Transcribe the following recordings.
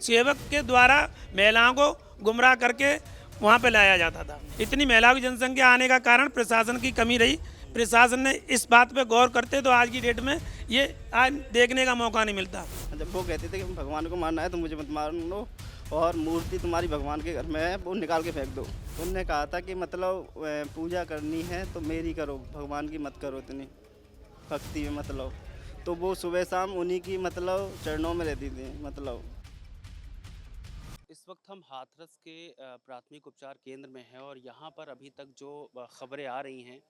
सेवक के द्वारा महिलाओं को गुमराह करके वहाँ पे लाया जाता था। इतनी महिलाओं की जनसंख्या आने का कारण प्रशासन की कमी रही। प्रशासन ने इस बात पे गौर करते तो आज की डेट में ये आज देखने का मौका नहीं मिलता। जब वो कहते थे कि भगवान को मारना है तो मुझे मत मारो, और मूर्ति तुम्हारी भगवान के घर में है वो निकाल के फेंक दो। उनने कहा था कि मतलब पूजा करनी है तो मेरी करो, भगवान की मत करो इतनी भक्ति में। मतलब तो वो सुबह शाम उन्हीं की मतलब चरणों में रहती थी। मतलब इस वक्त हम हाथरस के प्राथमिक उपचार केंद्र में हैं और यहाँ पर अभी तक जो खबरें आ रही हैं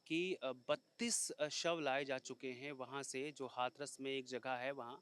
कि 32 शव लाए जा चुके हैं वहाँ से, जो हाथरस में एक जगह है वहाँ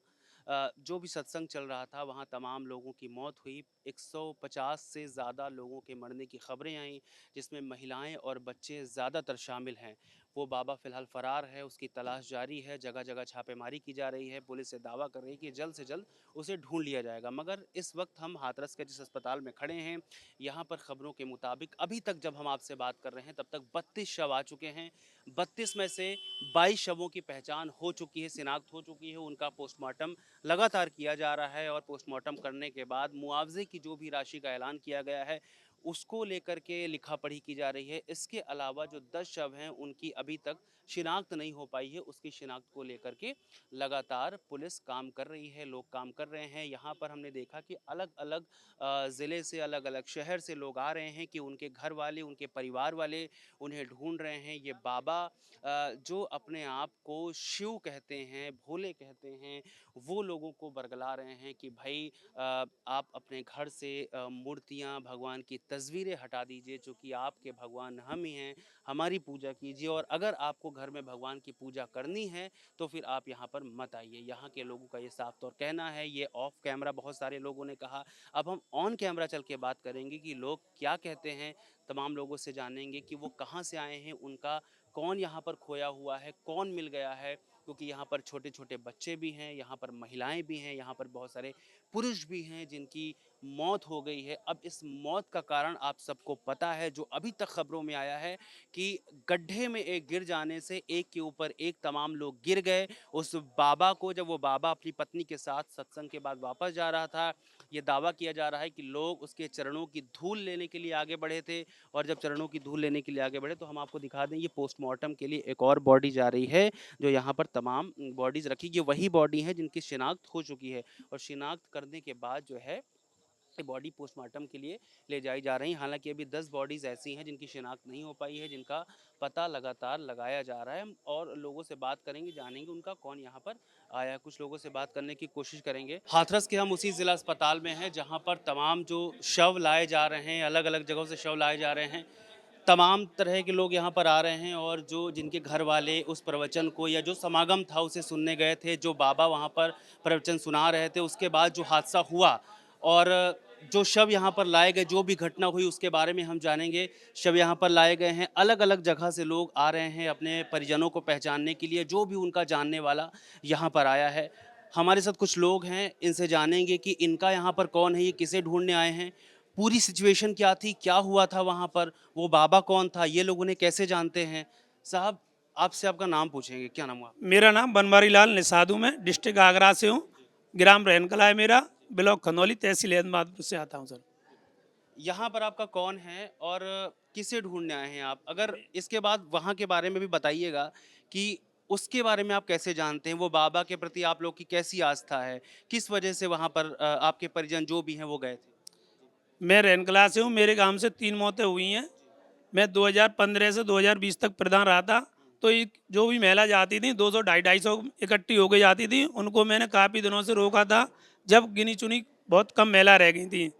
जो भी सत्संग चल रहा था वहाँ तमाम लोगों की मौत हुई। 150 से ज़्यादा लोगों के मरने की खबरें आईं, जिसमें महिलाएं और बच्चे ज़्यादातर शामिल हैं। वो बाबा फ़िलहाल फ़रार है, उसकी तलाश जारी है, जगह जगह छापेमारी की जा रही है। पुलिस से दावा कर रही है कि जल्द से जल्द उसे ढूंढ लिया जाएगा। मगर इस वक्त हम हाथरस के जिस अस्पताल में खड़े हैं, यहाँ पर खबरों के मुताबिक अभी तक जब हम आपसे बात कर रहे हैं तब तक 32 शव आ चुके हैं। 32 में से 22 शवों की पहचान हो चुकी है, शिनाख्त हो चुकी है। उनका पोस्टमार्टम लगातार किया जा रहा है और पोस्टमार्टम करने के बाद मुआवजे की जो भी राशि का ऐलान किया गया है उसको लेकर के लिखा पढ़ी की जा रही है। इसके अलावा जो 10 शव हैं उनकी अभी तक शिनाख्त नहीं हो पाई है, उसकी शिनाख्त को लेकर के लगातार पुलिस काम कर रही है, लोग काम कर रहे हैं। यहाँ पर हमने देखा कि अलग अलग ज़िले से, अलग अलग शहर से लोग आ रहे हैं कि उनके घर वाले, उनके परिवार वाले उन्हें ढूंढ रहे हैं। ये बाबा जो अपने आप को शिव कहते हैं, भोले कहते हैं, वो लोगों को बरगला रहे हैं कि भाई आप अपने घर से मूर्तियाँ, भगवान की तस्वीरें हटा दीजिए, चूँकि आपके भगवान हम ही हैं, हमारी पूजा कीजिए। और अगर आपको घर में भगवान की पूजा करनी है तो फिर आप यहाँ पर मत आइए। यहाँ के लोगों का ये साफ तौर कहना है। ये ऑफ कैमरा बहुत सारे लोगों ने कहा। अब हम ऑन कैमरा चल के बात करेंगे कि लोग क्या कहते हैं। तमाम लोगों से जानेंगे कि वो कहाँ से आए हैं, उनका कौन यहाँ पर खोया हुआ है, कौन मिल गया है। क्योंकि यहाँ पर छोटे छोटे बच्चे भी हैं, यहाँ पर महिलाएं भी हैं, यहाँ पर बहुत सारे पुरुष भी हैं जिनकी मौत हो गई है। अब इस मौत का कारण आप सबको पता है, जो अभी तक खबरों में आया है कि गड्ढे में एक गिर जाने से एक के ऊपर एक तमाम लोग गिर गए। उस बाबा को, जब वो बाबा अपनी पत्नी के साथ सत्संग के बाद वापस जा रहा था, ये दावा किया जा रहा है कि लोग उसके चरणों की धूल लेने के लिए आगे बढ़े थे। और जब चरणों की धूल लेने के लिए आगे बढ़े तो हम आपको दिखा दें, ये पोस्टमार्टम के लिए एक और बॉडी जा रही है। जो यहाँ पर तमाम बॉडीज रखी, ये वही बॉडी है जिनकी शिनाख्त हो चुकी है। और शिनाख्त करने के बाद जो है ये बॉडी पोस्टमार्टम के लिए ले जाई जा रही हैं। हालांकि अभी 10 बॉडीज़ ऐसी हैं जिनकी शिनाख्त नहीं हो पाई है, जिनका पता लगातार लगाया जा रहा है। और लोगों से बात करेंगे, जानेंगे उनका कौन यहाँ पर आया है। कुछ लोगों से बात करने की कोशिश करेंगे। हाथरस के हम उसी ज़िला अस्पताल में हैं जहाँ पर तमाम जो शव लाए जा रहे हैं, अलग अलग जगहों से शव लाए जा रहे हैं। तमाम तरह के लोग यहाँ पर आ रहे हैं और जो जिनके घर वाले उस प्रवचन को या जो समागम था उसे सुनने गए थे, जो बाबा वहाँ पर प्रवचन सुना रहे थे, उसके बाद जो हादसा हुआ और जो शव यहाँ पर लाए गए, जो भी घटना हुई उसके बारे में हम जानेंगे। शव यहाँ पर लाए गए हैं, अलग अलग जगह से लोग आ रहे हैं अपने परिजनों को पहचानने के लिए। जो भी उनका जानने वाला यहाँ पर आया है। हमारे साथ कुछ लोग हैं, इनसे जानेंगे कि इनका यहाँ पर कौन है, ये किसे ढूंढने आए हैं, पूरी सिचुएशन क्या थी, क्या हुआ था वहाँ पर, वो बाबा कौन था, ये लोग उन्हें कैसे जानते हैं। साहब, आपसे आपका नाम पूछेंगे, क्या नाम हुआ? मेरा नाम बनवारी लाल निसादू, मैं डिस्ट्रिक्ट आगरा से हूँ। ग्राम रहनकला है मेरा, ब्लॉक खनौली, तहसील एतमादपुर से आता हूँ सर। यहाँ पर आपका कौन है और किसे ढूंढने आए हैं आप? अगर इसके बाद वहाँ के बारे में भी बताइएगा कि उसके बारे में आप कैसे जानते हैं, वो बाबा के प्रति आप लोग की कैसी आस्था है, किस वजह से वहाँ पर आपके परिजन जो भी हैं वो गए थे? मैं रहनकला से हूँ। मेरे गांव से 3 मौतें हुई हैं। मैं 2015 से 2020 तक प्रधान रहा था। तो जो भी महिला जाती थी 200 250 इकट्ठी हो गई जाती थी, उनको मैंने काफ़ी दिनों से रोका था। जब गिनी चुनी बहुत कम महिला रह गई थी,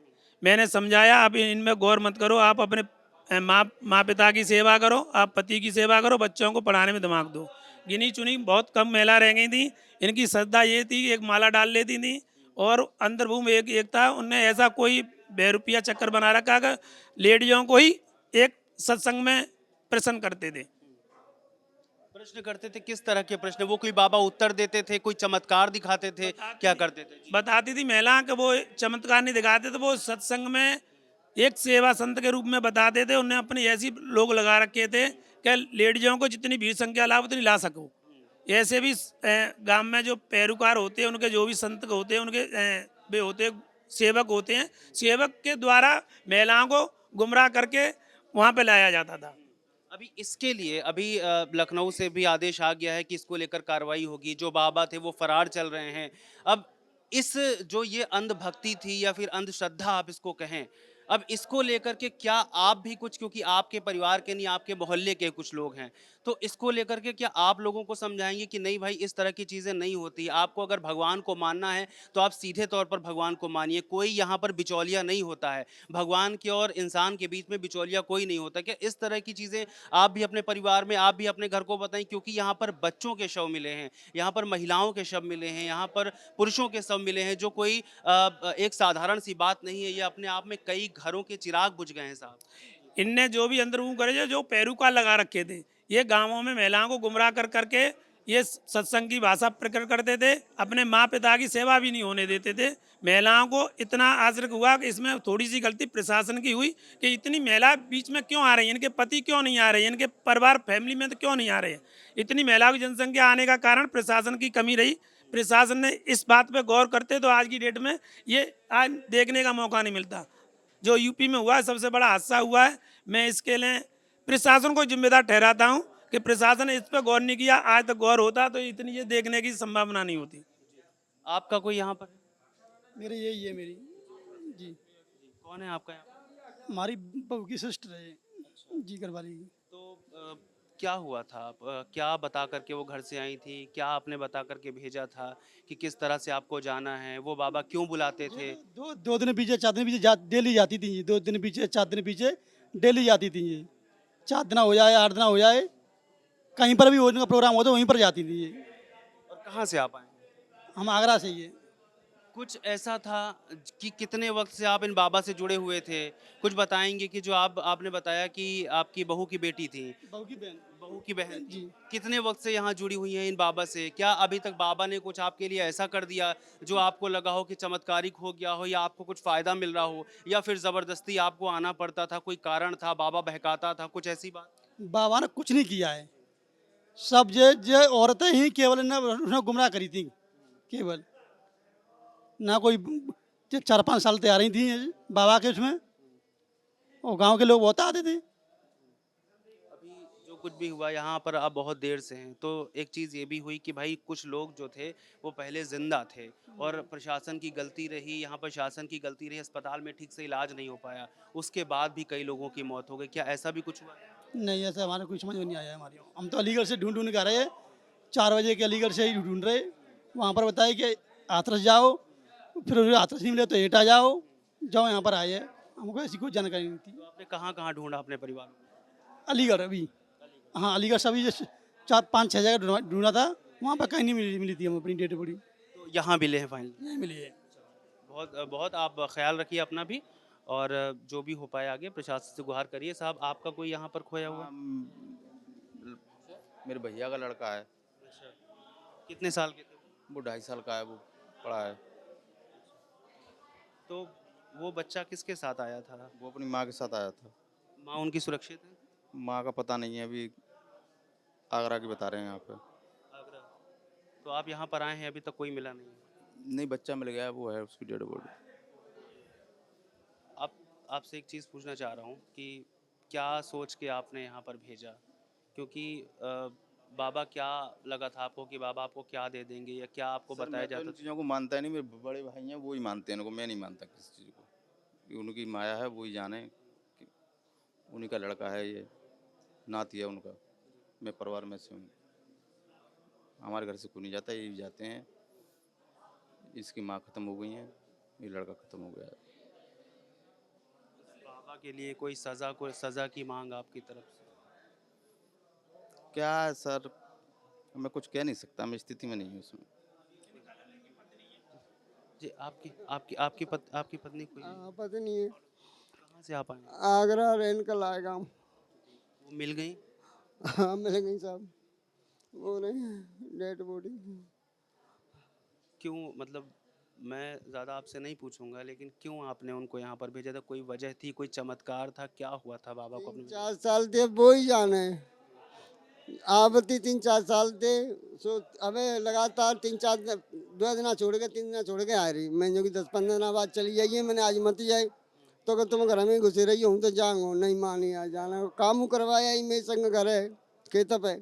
मैंने समझाया आप इनमें गौर मत करो, आप अपने माँ पिता की सेवा करो, आप पति की सेवा करो, बच्चों को पढ़ाने में दिमाग दो। गिनी चुनी बहुत कम महिला रह गई थी। इनकी श्रद्धा ये थी कि एक माला डाल लेती थी और अंतर्भूमि एक था। उनने ऐसा कोई बेरुपया चक्कर बना रखा कि लेडीज़ों को ही एक सत्संग में प्रश्न करते थे। प्रश्न करते थे, किस तरह के प्रश्न? वो कोई बाबा उत्तर देते थे, कोई चमत्कार दिखाते थे, क्या करते थे? जी। बताती थी महिला कि वो चमत्कार नहीं दिखाते थे, वो सत्संग में एक सेवा संत के रूप में बताते थे। उन्हें अपने ऐसी लोग लगा रखे थे कि लेडीजों को जितनी भीड़ संख्या ला उतनी ला सको। ऐसे भी गांव में जो पैरोकार होते हैं, उनके जो भी संत होते हैं, उनके वे होते हैं सेवक होते हैं, सेवक के द्वारा महिलाओं को गुमराह करके वहाँ पे लाया जाता था। अभी इसके लिए अभी लखनऊ से भी आदेश आ गया है कि इसको लेकर कार्रवाई होगी। जो बाबा थे वो फरार चल रहे हैं। अब इस जो ये अंधभक्ति थी या फिर अंधश्रद्धा आप इसको कहें, अब इसको लेकर के क्या आप भी कुछ, क्योंकि आपके परिवार के नहीं आपके मोहल्ले के कुछ लोग हैं, तो इसको लेकर के क्या आप लोगों को समझाएंगे कि नहीं भाई इस तरह की चीज़ें नहीं होती, आपको अगर भगवान को मानना है तो आप सीधे तौर पर भगवान को मानिए, कोई यहाँ पर बिचौलिया नहीं होता है, भगवान के और इंसान के बीच में बिचौलिया कोई नहीं होता। क्या इस तरह की चीज़ें आप भी अपने परिवार में, आप भी अपने घर को बताएं, क्योंकि यहाँ पर बच्चों के शव मिले हैं, यहाँ पर महिलाओं के शव मिले हैं, यहाँ पर पुरुषों के शव मिले हैं, जो कोई एक साधारण सी बात नहीं है, ये अपने आप में कई घरों के चिराग बुझ गए हैं साहब। इनने जो भी अंदर मुंह करे जो पैरूका लगा रखे थे, ये गांवों में महिलाओं को गुमराह कर करके ये सत्संग की भाषा प्रकट करते थे, अपने माँ पिता की सेवा भी नहीं होने देते थे। महिलाओं को इतना आश्चर्य हुआ कि इसमें थोड़ी सी गलती प्रशासन की हुई कि इतनी महिला बीच में क्यों आ रही है, इनके पति क्यों नहीं आ रहे हैं, इनके परिवार फैमिली में तो क्यों नहीं आ रहे हैं। इतनी महिलाओं की जनसंख्या आने का कारण प्रशासन की कमी रही। प्रशासन ने इस बात पर गौर करते तो आज की डेट में ये आज देखने का मौका नहीं मिलता। जो यूपी में हुआ है सबसे बड़ा हादसा हुआ है। मैं इसके लिए प्रशासन को जिम्मेदार ठहराता हूं कि प्रशासन ने इस पर गौर नहीं किया। आज तक गौर होता तो इतनी ये देखने की संभावना नहीं होती। आपका कोई यहाँ पर मेरी यही है मेरी जी। कौन है आपका यहाँ पर? हमारी बहू की सिस्टर है जी, घरवाली की। तो क्या हुआ था? क्या बता करके वो घर से आई थी? क्या आपने बता करके भेजा था कि किस तरह से आपको जाना है? वो बाबा क्यों बुलाते थे? दो दिन पीछे 4 दिन पीछे डेली जाती थी ये, 2 दिन पीछे 4 दिन पीछे डेली जाती थी ये। 4 दिन हो जाए 8 दिन हो जाए, कहीं पर भी होने का प्रोग्राम होता वहीं पर जाती थी ये। और कहाँ से आप आए? हम आगरा से ही है। कुछ ऐसा था कि कितने वक्त से आप इन बाबा से जुड़े हुए थे? कुछ बताएंगे कि जो आपने बताया कि आपकी बहू की बेटी थी, बहू की बहन बहू की बहन जी। कितने वक्त से यहाँ जुड़ी हुई हैं इन बाबा से? क्या अभी तक बाबा ने कुछ आपके लिए ऐसा कर दिया जो आपको लगा हो कि चमत्कारिक हो गया हो, या आपको कुछ फायदा मिल रहा हो, या फिर जबरदस्ती आपको आना पड़ता था, कोई कारण था, बाबा बहकाता था, कुछ ऐसी बात? बाबा ने कुछ नहीं किया है। सब जे औरतें ही केवल ने उसने गुमराह करी थी केवल। ना कोई 4-5 साल से आ रही थी बाबा के उसमें, और गांव के लोग बहुत आते थे। अभी जो कुछ भी हुआ यहाँ पर आप बहुत देर से हैं, तो एक चीज़ ये भी हुई कि भाई कुछ लोग जो थे वो पहले जिंदा थे और प्रशासन की गलती रही, यहाँ प्रशासन की गलती रही, अस्पताल में ठीक से इलाज नहीं हो पाया, उसके बाद भी कई लोगों की मौत हो गई। क्या ऐसा भी कुछ हुआ? नहीं, ऐसा हमारे कुछ समझ में नहीं आया हमारी। हम तो अलीगढ़ से ढूंढ ढूंढ के आ रहे हैं, 4 बजे के अलीगढ़ से ही ढूंढ रहे। वहाँ पर बताया कि हाथरस जाओ, फिर हाथरस नहीं मिले तो एटा जाओ यहाँ पर आए हैं। हमको ऐसी कोई जानकारी नहीं थी। तो आपने कहाँ कहाँ ढूंढा अपने परिवार में? अलीगढ़ अभी, हाँ अलीगढ़ से अभी 4-5-6 जगह ढूंढा था, वहाँ पर कहीं नहीं मिली थी हम अपनी डेड बॉडी। तो यहाँ मिले हैं फाइनल? नहीं मिली है। बहुत बहुत आप ख्याल रखिए अपना भी, और जो भी हो पाए आगे प्रशासन से गुहार करिए। साहब आपका कोई यहाँ पर खोया हुआ? मेरे भैया का लड़का है, अच्छा, कितने साल के थे? वो 2.5 साल का है, वो पड़ा है। तो वो बच्चा किसके साथ आया था? वो अपनी माँ के साथ आया था। माँ उनकी सुरक्षित है? माँ का पता नहीं है, अभी आगरा की बता रहे हैं यहाँ पे। आगरा। तो आप यहाँ पर आए हैं, अभी तक कोई मिला नहीं है? नहीं, बच्चा मिल गया, वो है उसकी डेड बॉडी। आप आपसे एक चीज़ पूछना चाह रहा हूँ कि क्या सोच के आपने यहाँ पर भेजा? क्योंकि बाबा क्या लगा था आपको कि बाबा आपको क्या दे देंगे, या क्या आपको सर, बताया मैं तो जाता इन था? चीज़ों को मानता ही नहीं, मेरे बड़े भाई हैं वो ही मानते हैं इनको, मैं नहीं मानता किसी चीज़ को। ये उनकी माया है, वो ही जाने कि उन्हीं का लड़का है, ये नाती है उनका। मैं परिवार में से हूँ, हमारे घर से कोई नहीं जाता, यही जाते हैं। इसकी माँ ख़त्म हो गई है, ये लड़का ख़त्म हो गया है। बाबा के लिए कोई सज़ा की मांग आपकी तरफ से? क्या है सर, मैं कुछ कह नहीं सकता, मैं स्थिति में नहीं हूँ उसमें। जी, आपकी पत्नी कोई पता नहीं है। कहाँ से आप आए? आगरा रेन का लाएगा हम। वो मिल गई? हाँ मिल गई साहब, वो नहीं डेड बॉडी। क्यों, मतलब मैं ज़्यादा आपसे नहीं पूछूंगा, लेकिन क्यों आपने उनको यहाँ पर भेजा था? कोई वजह थी, कोई चमत्कार था, क्या हुआ था बाबा को अपने? 4 साल थे वो ही जाने, आवती 3-4 साल थे। सो अबे लगातार 2 दिन छोड़ के 3 दिन छोड़ के आ रही मैं, जो कि 10-15 दिन बाद चली जाइए। मैंने आज मत जाए तो कि तुम घर में घुसे रही हूँ तो जाऊँ नहीं मानी। आज जाना काम करवाया ही मेरे संग घर है खेत पे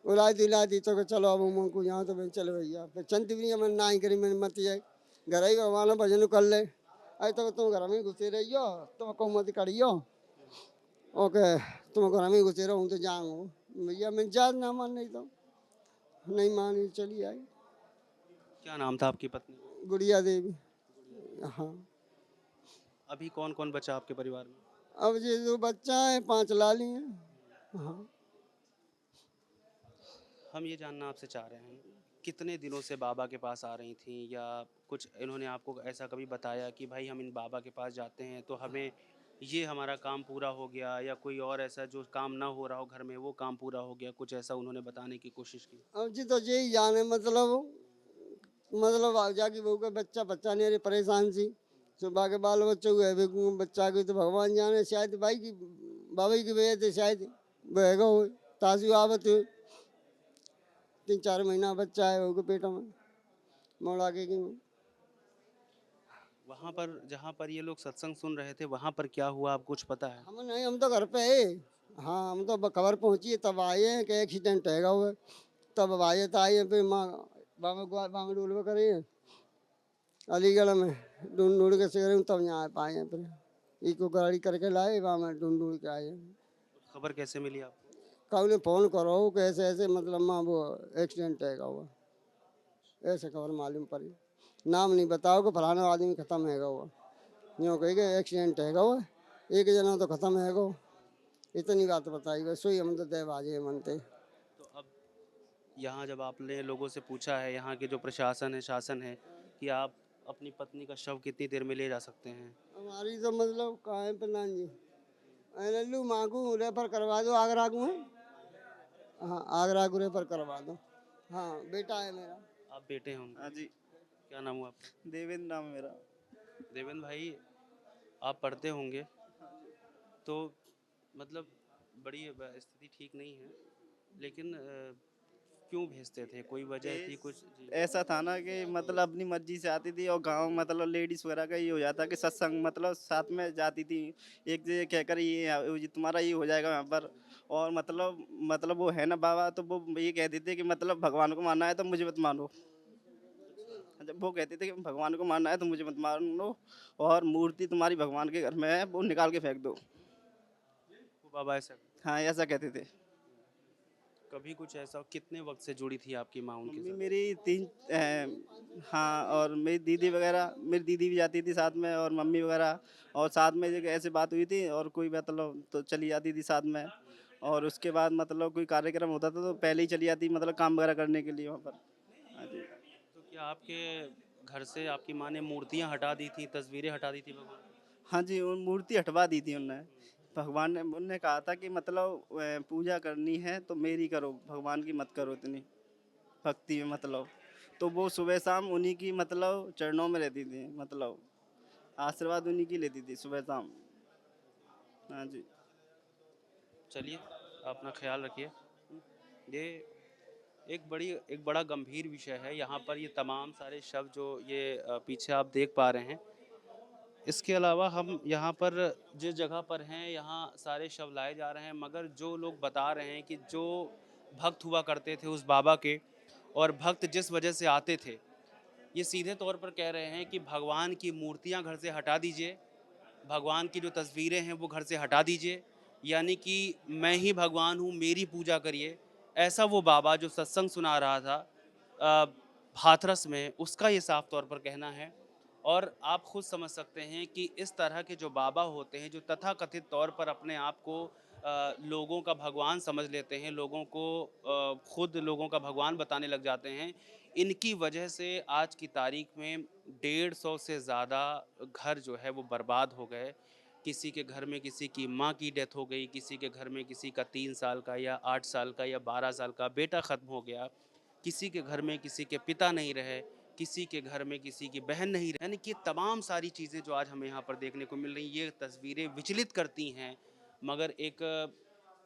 उलाई दी तो कि चलो अब उमंग को यहाँ तो मैं चले भैया फिर चंती भी मैंने ना ही करी। मैंने मत जाए घर ही भगवान भजन कर ले। अरे तो तुम घर में घुसे रही हो तुम कहो मत करियो ओके तुम घर में घुसे रहो तो जाऊँ भैया। मैं जा ना मान नहीं तो नहीं मानी चली आई। क्या नाम था आपकी पत्नी का? गुड़िया देवी। हाँ अभी कौन कौन बचा आपके परिवार में? अब ये जो बच्चा है 5 लाली हैं। हाँ हम ये जानना आपसे चाह रहे हैं, कितने दिनों से बाबा के पास आ रही थी, या कुछ इन्होंने आपको ऐसा कभी बताया कि भाई हम इन बाबा के पास जाते हैं तो हमें ये हमारा काम पूरा हो गया, या कोई और ऐसा जो काम ना हो रहा हो घर में वो काम पूरा हो गया, कुछ ऐसा उन्होंने बताने की कोशिश की? अब जी तो यही जाने मतलब आ जाके बहू का बच्चा बच्चा नहीं रही परेशान सी सुबह के बाल बच्चों को है बच्चा की तो भगवान जाने शायद भाई की बाबा की वजह से शायद बहेगा हो ताजू आवत हो 3-4 महीना बच्चा है बहू के पेट में मोड़ा के की वहाँ पर जहाँ पर ये लोग सत्संग सुन रहे थे वहाँ पर क्या हुआ, आप कुछ पता है? हम नहीं हम तो घर पे है। हाँ हम तो खबर पहुंची है तब आए हैं कि एक्सीडेंट हैगा हुआ तब अब आए तो आए फिर माँ बाबा डूल करे अलीगढ़ में ढूंढ ढूंढ के से तब यहाँ आ पाए हैं फिर इको गाड़ी करके लाए वहाँ में ढूंढ ढूंढ के आए। खबर कैसे मिली आपको? कब ने फ़ोन करो कि ऐसे ऐसे मतलब माँ वो एक्सीडेंट हैगा हुआ ऐसे खबर मालूम पड़ी। नाम नहीं बताओ कि फलाना आदमी ख़त्म हैगा हुआ यूँ कही कि एक्सीडेंट हैगा हुआ एक जना तो ख़त्म हैगा इतनी बात बताई बस वही हम तो दहबाजे मनते। तो अब यहाँ जब आपने लोगों से पूछा है, यहाँ के जो प्रशासन है शासन है, कि आप अपनी पत्नी का शव कितनी देर में ले जा सकते हैं, हमारी तो मतलब कहाँ है प्रधान जी लल्लू माँ को रेफर करवा दो आगरा को है। हाँ आगरा को रेफर करवा दो। हाँ बेटा है मेरा। आप बेटे हैं उनके? हाँ जी क्या नाम हुआ आपका? देवेंद्र नाम है मेरा। देवेंद्र भाई, आप पढ़ते होंगे तो मतलब बड़ी स्थिति ठीक नहीं है, लेकिन क्यों भेजते थे, कोई वजह थी कुछ? जी। ऐसा था ना कि मतलब अपनी मर्जी से आती थी और गांव मतलब लेडीज वगैरह का ये हो जाता कि सत्संग मतलब साथ में जाती थी एक जगह कहकर ये तुम्हारा ये हो जाएगा यहाँ पर। और मतलब वो है ना बाबा तो वो ये कहते थे कि मतलब भगवान को मानना है तो मुझे मत मानो। जब वो कहते थे कि भगवान को मानना है तो मुझे मत मानो और मूर्ति तुम्हारी भगवान के घर में है वो निकाल के फेंक दो। वो बाबा ऐसा? हाँ ऐसा कहते थे। कभी कुछ ऐसा, कितने वक्त से जुड़ी थी आपकी माँ उनके मम्मी साथ? मेरी हाँ और मेरी दीदी वगैरह मेरी दीदी भी जाती थी साथ में और मम्मी वगैरह और साथ में जब ऐसे बात हुई थी और कोई मतलब तो चली जाती थी साथ में। और उसके बाद मतलब कोई कार्यक्रम होता था तो पहले ही चली जाती मतलब काम वगैरह करने के लिए वहाँ पर। हाँ जी। तो क्या आपके घर से आपकी माँ ने मूर्तियाँ हटा दी थी, तस्वीरें हटा दी थी भगवान की? हाँ जी उन मूर्ति हटवा दी थी उनने। भगवान ने उनने कहा था कि मतलब पूजा करनी है तो मेरी करो भगवान की मत करो इतनी भक्ति में मतलब। तो वो सुबह शाम उन्हीं की मतलब चरणों में रहती थी मतलब आशीर्वाद उन्हीं की लेती थी सुबह शाम। हाँ जी। चलिए, अपना ख्याल रखिए। ये एक बड़ा गंभीर विषय है। यहाँ पर ये तमाम सारे शव जो ये पीछे आप देख पा रहे हैं, इसके अलावा हम यहाँ पर जिस जगह पर हैं यहाँ सारे शव लाए जा रहे हैं, मगर जो लोग बता रहे हैं कि जो भक्त हुआ करते थे उस बाबा के, और भक्त जिस वजह से आते थे, ये सीधे तौर पर कह रहे हैं कि भगवान की मूर्तियाँ घर से हटा दीजिए, भगवान की जो तस्वीरें हैं वो घर से हटा दीजिए, यानी कि मैं ही भगवान हूँ, मेरी पूजा करिए। ऐसा वो बाबा जो सत्संग सुना रहा था हाथरस में, उसका ये साफ तौर पर कहना है। और आप खुद समझ सकते हैं कि इस तरह के जो बाबा होते हैं, जो तथाकथित तौर पर अपने आप को लोगों का भगवान समझ लेते हैं, लोगों को खुद लोगों का भगवान बताने लग जाते हैं, इनकी वजह से आज की तारीख में 150 से ज़्यादा घर जो है वो बर्बाद हो गए। किसी के घर में किसी की माँ की डेथ हो गई, किसी के घर में किसी का 3 साल का या 8 साल का या 12 साल का बेटा ख़त्म हो गया, किसी के घर में किसी के पिता नहीं रहे, किसी के घर में किसी की बहन नहीं रही। यानी कि तमाम सारी चीज़ें जो आज हमें यहाँ पर देखने को मिल रही हैं, ये तस्वीरें विचलित करती हैं, मगर एक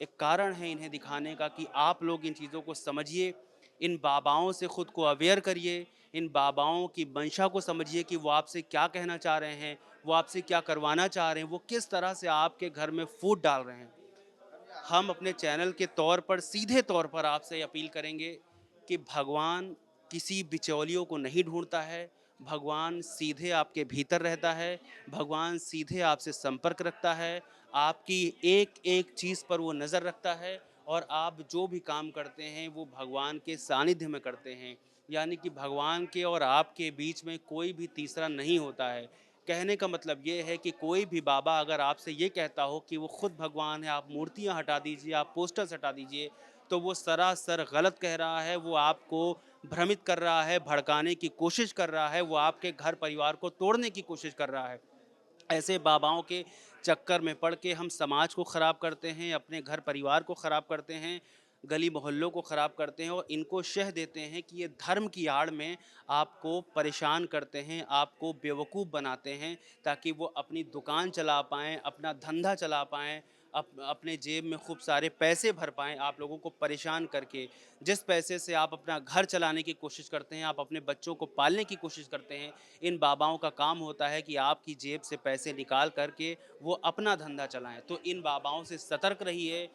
एक कारण है इन्हें दिखाने का कि आप लोग इन चीज़ों को समझिए, इन बाबाओं से ख़ुद को अवेयर करिए, इन बाबाओं की मंशा को समझिए कि वो आपसे क्या कहना चाह रहे हैं, वो आपसे क्या करवाना चाह रहे हैं, वो किस तरह से आपके घर में फूट डाल रहे हैं। हम अपने चैनल के तौर पर सीधे तौर पर आपसे अपील करेंगे कि भगवान किसी बिचौलियों को नहीं ढूंढता है, भगवान सीधे आपके भीतर रहता है, भगवान सीधे आपसे संपर्क रखता है, आपकी एक एक चीज़ पर वो नज़र रखता है और आप जो भी काम करते हैं वो भगवान के सानिध्य में करते हैं। यानी कि भगवान के और आपके बीच में कोई भी तीसरा नहीं होता है। कहने का मतलब ये है कि कोई भी बाबा अगर आपसे ये कहता हो कि वो खुद भगवान है, आप मूर्तियाँ हटा दीजिए, आप पोस्टर्स हटा दीजिए, तो वो सरासर गलत कह रहा है। वो आपको भ्रमित कर रहा है, भड़काने की कोशिश कर रहा है, वो आपके घर परिवार को तोड़ने की कोशिश कर रहा है। ऐसे बाबाओं के चक्कर में पड़ के हम समाज को ख़राब करते हैं, अपने घर परिवार को ख़राब करते हैं, गली मोहल्लों को ख़राब करते हैं और इनको शह देते हैं कि ये धर्म की आड़ में आपको परेशान करते हैं, आपको बेवकूफ़ बनाते हैं ताकि वो अपनी दुकान चला पाएँ, अपना धंधा चला पाएँ, अपने जेब में खूब सारे पैसे भर पाएँ आप लोगों को परेशान करके। जिस पैसे से आप अपना घर चलाने की कोशिश करते हैं, आप अपने बच्चों को पालने की कोशिश करते हैं, इन बाबाओं का काम होता है कि आपकी जेब से पैसे निकाल करके वो अपना धंधा चलाएँ। तो इन बाबाओं से सतर्क रहिए,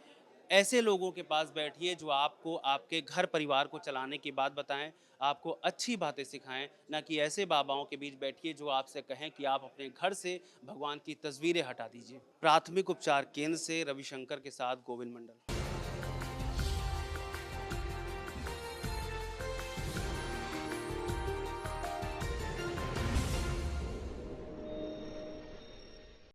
ऐसे लोगों के पास बैठिए जो आपको आपके घर परिवार को चलाने की बात बताएँ, आपको अच्छी बातें सिखाएँ, ना कि ऐसे बाबाओं के बीच बैठिए जो आपसे कहें कि आप अपने घर से भगवान की तस्वीरें हटा दीजिए। प्राथमिक उपचार केंद्र से रविशंकर के साथ गोविंद मंडल।